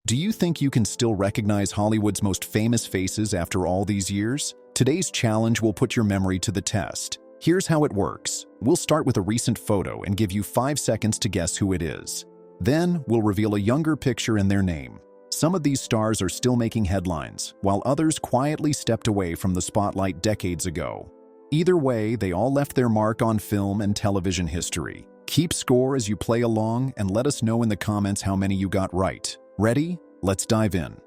Do you think you can still recognize Hollywood's most famous faces after all these years? Today's challenge will put your memory to the test. Here's how it works. We'll start with a recent photo and give you 5 seconds to guess who it is. Then, we'll reveal a younger picture and their name. Some of these stars are still making headlines, while others quietly stepped away from the spotlight decades ago. Either way, they all left their mark on film and television history. Keep score as you play along and let us know in the comments how many you got right. Ready? Let's dive in.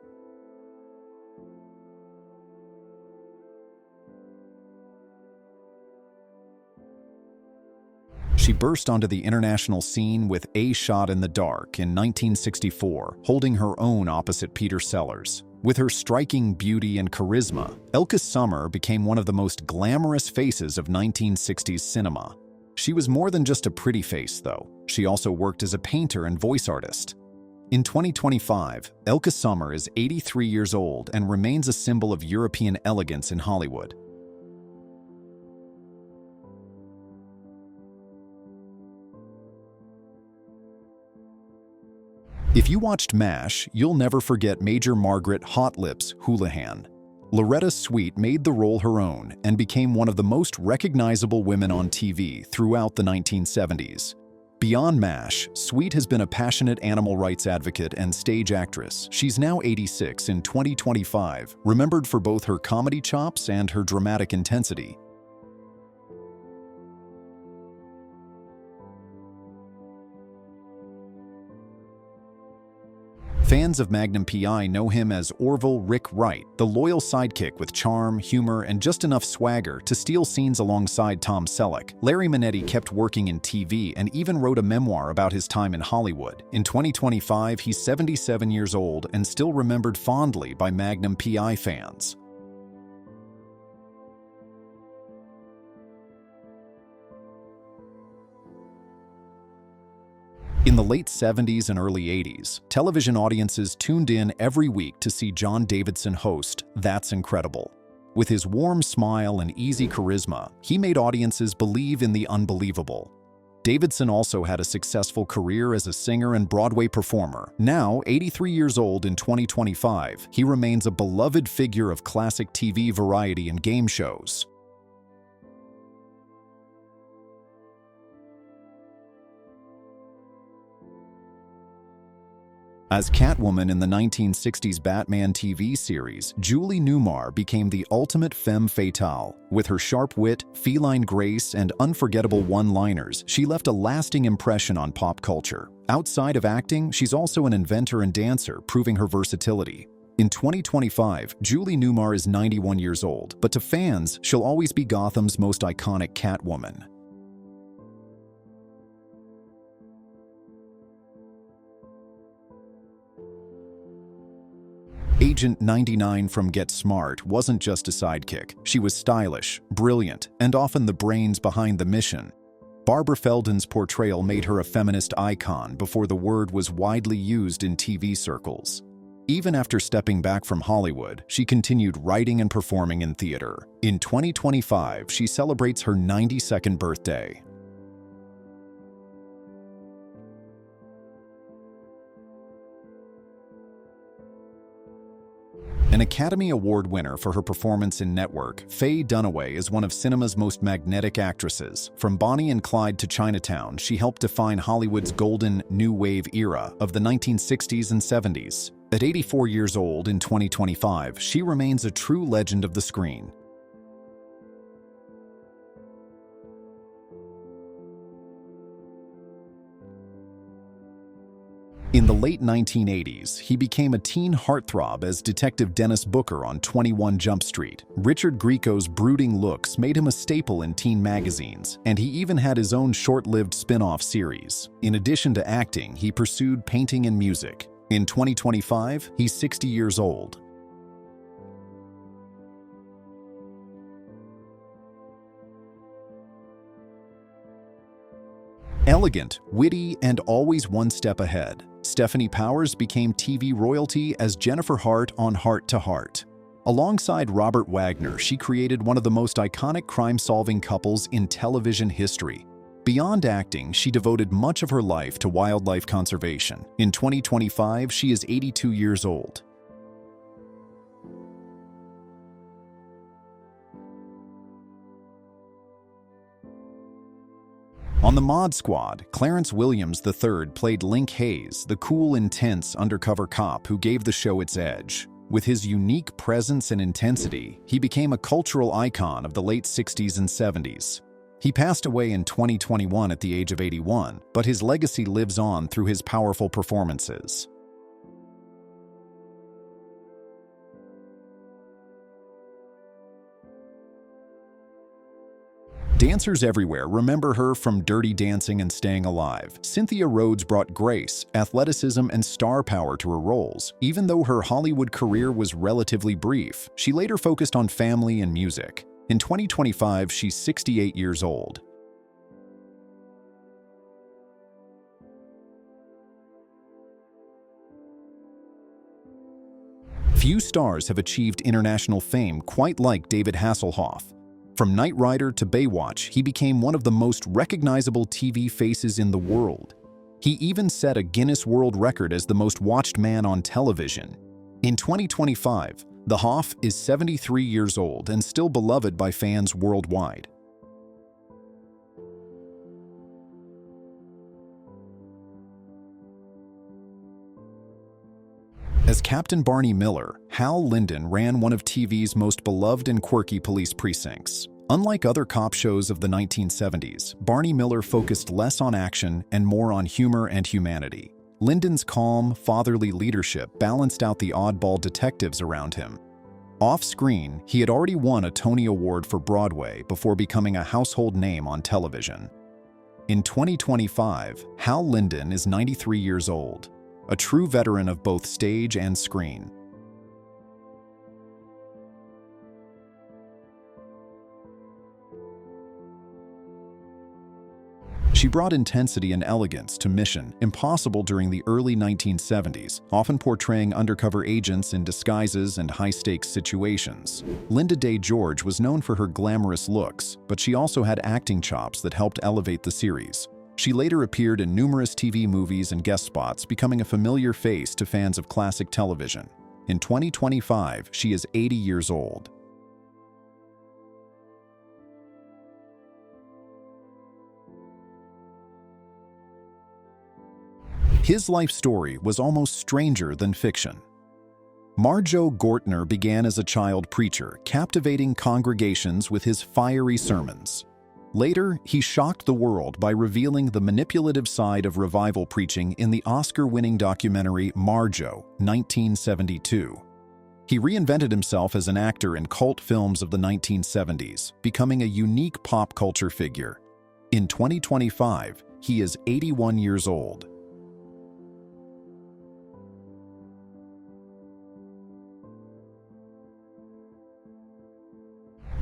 She burst onto the international scene with A Shot in the Dark in 1964, holding her own opposite Peter Sellers. With her striking beauty and charisma, Elke Sommer became one of the most glamorous faces of 1960s cinema. She was more than just a pretty face, though. She also worked as a painter and voice artist. In 2025, Elke Sommer is 83 years old and remains a symbol of European elegance in Hollywood. If you watched MASH, you'll never forget Major Margaret Hot Lips Houlihan. Loretta Sweet made the role her own and became one of the most recognizable women on TV throughout the 1970s. Beyond MASH, Sweet has been a passionate animal rights advocate and stage actress. She's now 86 in 2025, remembered for both her comedy chops and her dramatic intensity. Fans of Magnum P.I. know him as Orville Rick Wright, the loyal sidekick with charm, humor, and just enough swagger to steal scenes alongside Tom Selleck. Larry Manetti kept working in TV and even wrote a memoir about his time in Hollywood. In 2025, he's 77 years old and still remembered fondly by Magnum P.I. fans. In the late 70s and early 80s, television audiences tuned in every week to see John Davidson host That's Incredible. With his warm smile and easy charisma, he made audiences believe in the unbelievable. Davidson also had a successful career as a singer and Broadway performer. Now, 83 years old in 2025, he remains a beloved figure of classic TV variety and game shows. As Catwoman in the 1960s Batman TV series, Julie Newmar became the ultimate femme fatale. With her sharp wit, feline grace, and unforgettable one-liners, she left a lasting impression on pop culture. Outside of acting, she's also an inventor and dancer, proving her versatility. In 2025, Julie Newmar is 91 years old, but to fans, she'll always be Gotham's most iconic Catwoman. Agent 99 from Get Smart wasn't just a sidekick. She was stylish, brilliant, and often the brains behind the mission. Barbara Feldon's portrayal made her a feminist icon before the word was widely used in TV circles. Even after stepping back from Hollywood, she continued writing and performing in theater. In 2025, she celebrates her 92nd birthday. An Academy Award winner for her performance in Network, Faye Dunaway is one of cinema's most magnetic actresses. From Bonnie and Clyde to Chinatown, she helped define Hollywood's golden new wave era of the 1960s and 70s. At 84 years old in 2025, she remains a true legend of the screen. In the late 1980s, he became a teen heartthrob as Detective Dennis Booker on 21 Jump Street. Richard Grieco's brooding looks made him a staple in teen magazines, and he even had his own short-lived spin-off series. In addition to acting, he pursued painting and music. In 2025, he's 60 years old. Elegant, witty, and always one step ahead, Stephanie Powers became TV royalty as Jennifer Hart on Heart to Heart. Alongside Robert Wagner, she created one of the most iconic crime-solving couples in television history. Beyond acting, she devoted much of her life to wildlife conservation. In 2025, she is 82 years old. On the Mod Squad, Clarence Williams III played Link Hayes, the cool, intense undercover cop who gave the show its edge. With his unique presence and intensity, he became a cultural icon of the late 60s and 70s. He passed away in 2021 at the age of 81, but his legacy lives on through his powerful performances. Dancers everywhere remember her from Dirty Dancing and Staying Alive. Cynthia Rhodes brought grace, athleticism, and star power to her roles. Even though her Hollywood career was relatively brief, she later focused on family and music. In 2025, she's 68 years old. Few stars have achieved international fame quite like David Hasselhoff. From Knight Rider to Baywatch, he became one of the most recognizable TV faces in the world. He even set a Guinness World Record as the most watched man on television. In 2025, the Hoff is 73 years old and still beloved by fans worldwide. As Captain Barney Miller, Hal Linden ran one of TV's most beloved and quirky police precincts. Unlike other cop shows of the 1970s, Barney Miller focused less on action and more on humor and humanity. Linden's calm, fatherly leadership balanced out the oddball detectives around him. Off-screen, he had already won a Tony Award for Broadway before becoming a household name on television. In 2025, Hal Linden is 93 years old, a true veteran of both stage and screen. She brought intensity and elegance to Mission Impossible during the early 1970s, often portraying undercover agents in disguises and high-stakes situations. Linda Day George was known for her glamorous looks, but she also had acting chops that helped elevate the series. She later appeared in numerous TV movies and guest spots, becoming a familiar face to fans of classic television. In 2025, she is 80 years old. His life story was almost stranger than fiction. Marjoe Gortner began as a child preacher, captivating congregations with his fiery sermons. Later, he shocked the world by revealing the manipulative side of revival preaching in the Oscar-winning documentary Marjoe, 1972. He reinvented himself as an actor in cult films of the 1970s, becoming a unique pop culture figure. In 2025, he is 81 years old.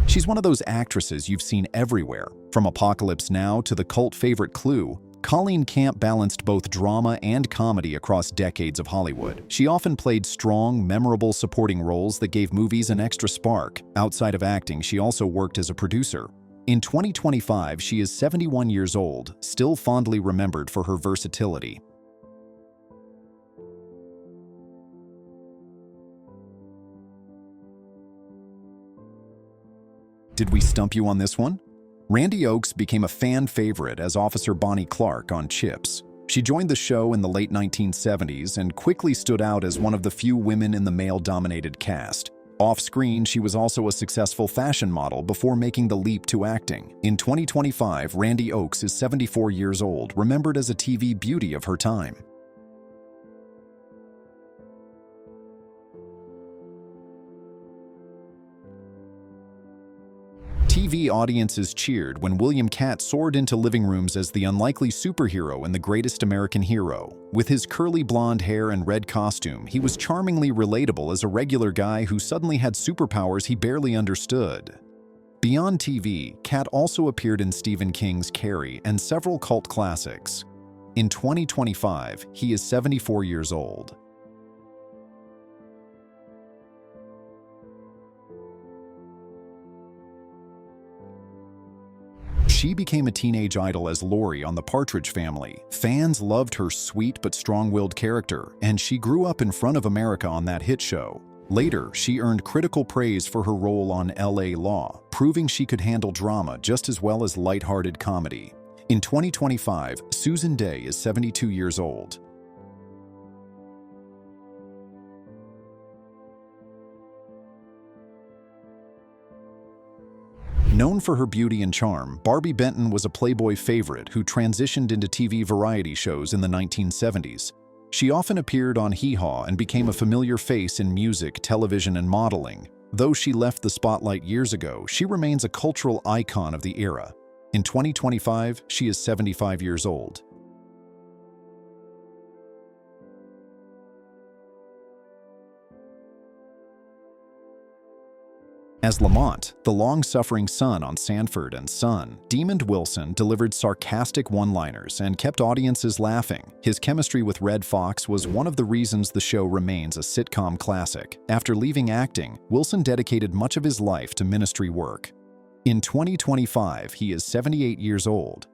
She's one of those actresses you've seen everywhere. From Apocalypse Now to the cult favorite Clue, Colleen Camp balanced both drama and comedy across decades of Hollywood. She often played strong, memorable supporting roles that gave movies an extra spark. Outside of acting, she also worked as a producer. In 2025, she is 71 years old, still fondly remembered for her versatility. Did we stump you on this one? Randy Oakes became a fan favorite as Officer Bonnie Clark on Chips. She joined the show in the late 1970s and quickly stood out as one of the few women in the male-dominated cast. Off-screen, she was also a successful fashion model before making the leap to acting. In 2025, Randy Oakes is 74 years old, remembered as a TV beauty of her time. TV audiences cheered when William Katt soared into living rooms as the unlikely superhero in The Greatest American Hero. With his curly blonde hair and red costume, he was charmingly relatable as a regular guy who suddenly had superpowers he barely understood. Beyond TV, Katt also appeared in Stephen King's Carrie and several cult classics. In 2025, he is 74 years old. She became a teenage idol as Lori on The Partridge Family. Fans loved her sweet but strong-willed character, and she grew up in front of America on that hit show. Later, she earned critical praise for her role on L.A. Law, proving she could handle drama just as well as lighthearted comedy. In 2025, Susan Dey is 72 years old. Known for her beauty and charm, Barbie Benton was a Playboy favorite who transitioned into TV variety shows in the 1970s. She often appeared on Hee Haw and became a familiar face in music, television, and modeling. Though she left the spotlight years ago, she remains a cultural icon of the era. In 2025, she is 75 years old. As Lamont, the long-suffering son on Sanford and Son, Demond Wilson delivered sarcastic one-liners and kept audiences laughing. His chemistry with Red Fox was one of the reasons the show remains a sitcom classic. After leaving acting, Wilson dedicated much of his life to ministry work. In 2025, he is 78 years old.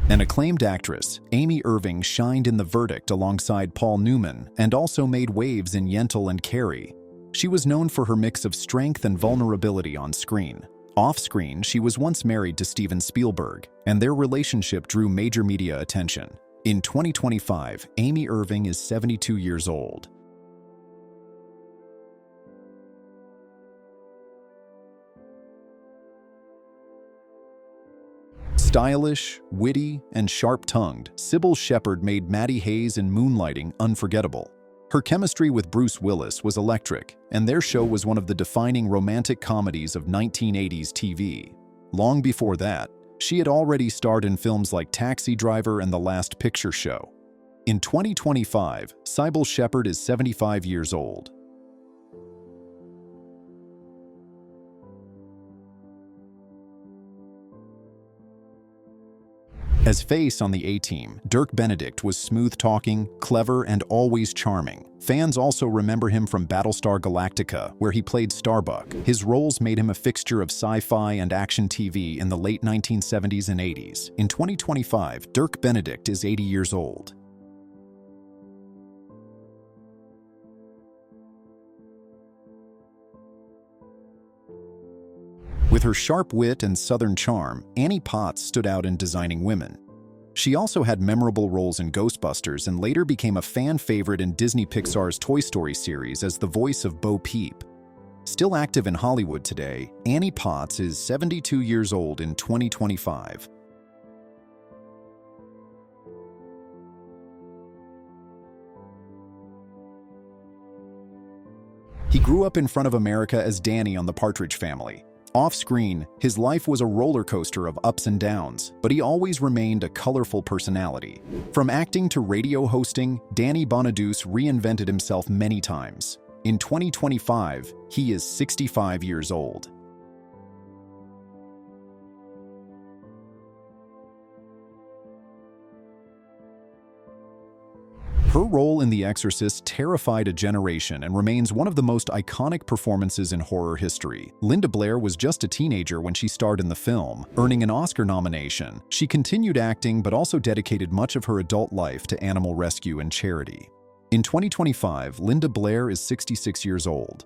An acclaimed actress, Amy Irving shined in The Verdict alongside Paul Newman and also made waves in Yentl and Carrie. She was known for her mix of strength and vulnerability on screen. Off-screen, she was once married to Steven Spielberg, and their relationship drew major media attention. In 2025, Amy Irving is 72 years old. Stylish, witty, and sharp-tongued, Sybil Shepherd made Maddie Hayes in Moonlighting unforgettable. Her chemistry with Bruce Willis was electric, and their show was one of the defining romantic comedies of 1980s TV. Long before that, she had already starred in films like Taxi Driver and The Last Picture Show. In 2025, Sybil Shepherd is 75 years old. As Face on the A-Team, Dirk Benedict was smooth-talking, clever, and always charming. Fans also remember him from Battlestar Galactica, where he played Starbuck. His roles made him a fixture of sci-fi and action TV in the late 1970s and 80s. In 2025, Dirk Benedict is 80 years old. With her sharp wit and southern charm, Annie Potts stood out in Designing Women. She also had memorable roles in Ghostbusters and later became a fan favorite in Disney Pixar's Toy Story series as the voice of Bo Peep. Still active in Hollywood today, Annie Potts is 72 years old in 2025. He grew up in front of America as Danny on The Partridge Family. Off-screen, his life was a roller coaster of ups and downs, but he always remained a colorful personality. From acting to radio hosting, Danny Bonaduce reinvented himself many times. In 2025, he is 65 years old. Her role in The Exorcist terrified a generation and remains one of the most iconic performances in horror history. Linda Blair was just a teenager when she starred in the film, earning an Oscar nomination. She continued acting but also dedicated much of her adult life to animal rescue and charity. In 2025, Linda Blair is 66 years old.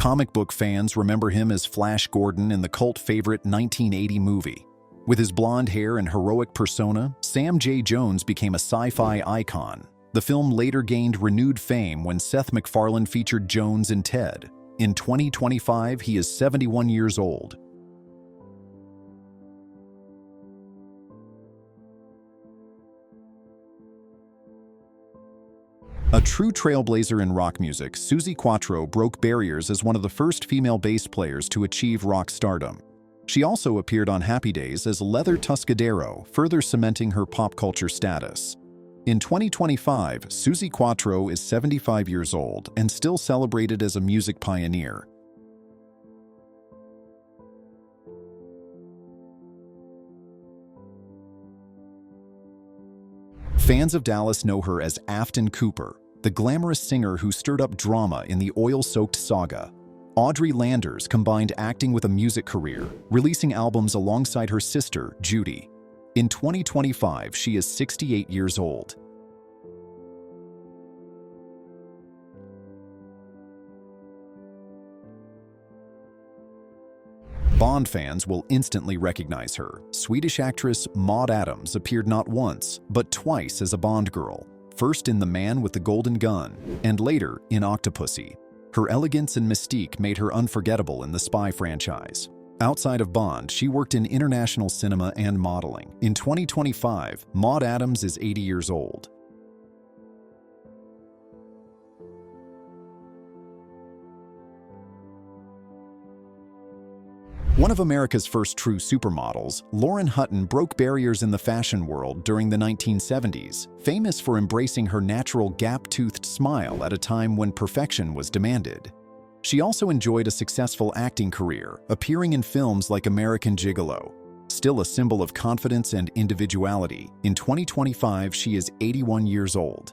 Comic book fans remember him as Flash Gordon in the cult favorite 1980 movie. With his blonde hair and heroic persona, Sam J. Jones became a sci-fi icon. The film later gained renewed fame when Seth MacFarlane featured Jones in Ted. In 2025, he is 71 years old. A true trailblazer in rock music, Suzi Quatro broke barriers as one of the first female bass players to achieve rock stardom. She also appeared on Happy Days as Leather Tuscadero, further cementing her pop culture status. In 2025, Suzi Quatro is 75 years old and still celebrated as a music pioneer. Fans of Dallas know her as Afton Cooper, the glamorous singer who stirred up drama in the oil-soaked saga. Audrey Landers combined acting with a music career, releasing albums alongside her sister, Judy. In 2025, she is 68 years old. Bond fans will instantly recognize her. Swedish actress Maud Adams appeared not once, but twice as a Bond girl, first in The Man with the Golden Gun, and later in Octopussy. Her elegance and mystique made her unforgettable in the spy franchise. Outside of Bond, she worked in international cinema and modeling. In 2025, Maud Adams is 80 years old. One of America's first true supermodels, Lauren Hutton broke barriers in the fashion world during the 1970s, famous for embracing her natural gap-toothed smile at a time when perfection was demanded. She also enjoyed a successful acting career, appearing in films like American Gigolo. Still a symbol of confidence and individuality, in 2025 she is 81 years old.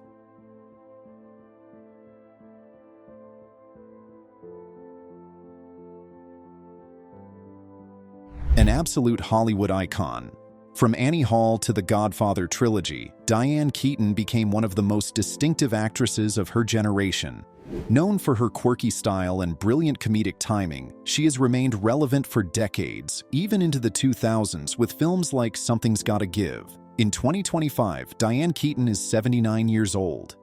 An absolute Hollywood icon. From Annie Hall to the Godfather trilogy, Diane Keaton became one of the most distinctive actresses of her generation. Known for her quirky style and brilliant comedic timing, she has remained relevant for decades, even into the 2000s with films like Something's Gotta Give. In 2025, Diane Keaton is 79 years old.